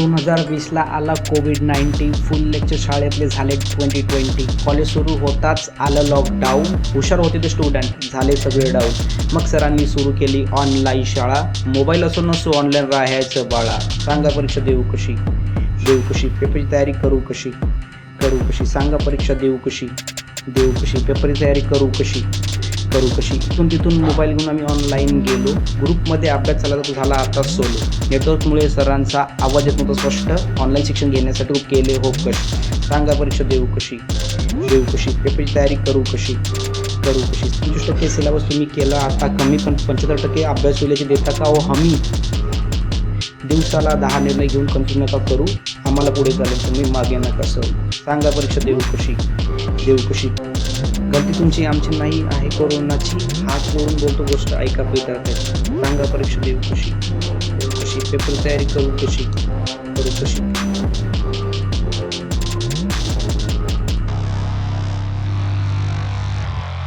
2020ला आला कोविड-19. फुल लेक्चर शाळेतले झाले 2020. कॉलेज सुरू होताच आलं लॉकडाऊन. हुशार होते ते स्टुडंट, झाले सगळे डाऊन. मग सरांनी सुरू केली ऑनलाईन शाळा. मोबाईल असो नसो ऑनलाईन राहायचं बाळा. सांगा परीक्षा देऊ कशी, देऊ कशी. पेपरची तयारी करू कशी, करू कशी. सांगा परीक्षा देऊ कशी, देऊ कशी. पेपरची तयारी करू कशी, करू कशी. इथून तिथून मोबाईल घेऊन आम्ही ऑनलाईन गेलो. ग्रुपमध्ये अभ्यास झाला तर झाला आता सोलो. नेटवर्कमुळे सरांचा आवाज येत नव्हता स्पष्ट. ऑनलाईन शिक्षण घेण्यासाठी केले हो कष्ट. सांगा परीक्षा देऊ कशी, देऊ कशी. पेपरची तयारी करू कशी, करू कशी. 25% सिलेबस तुम्ही केला आता कमी, पण 75% अभ्यास होण्याची देता का हो हमी. दिवसाला 10 निर्णय घेऊन कन्फ्यूज नका करू. आम्हाला पुढे चालेल, तुम्ही मागे नका सर. सांगा परीक्षा देऊ कशी, देऊ कशी. गलती तुमची आमची नाही आहे कोरोनाची. हात जोडून बोलतो गोष्ट ऐका विद्यार्थ्याची. सांगा परीक्षा देऊ कशी, देऊ कशी. पेपर तयारी करू कशी, करू कशी.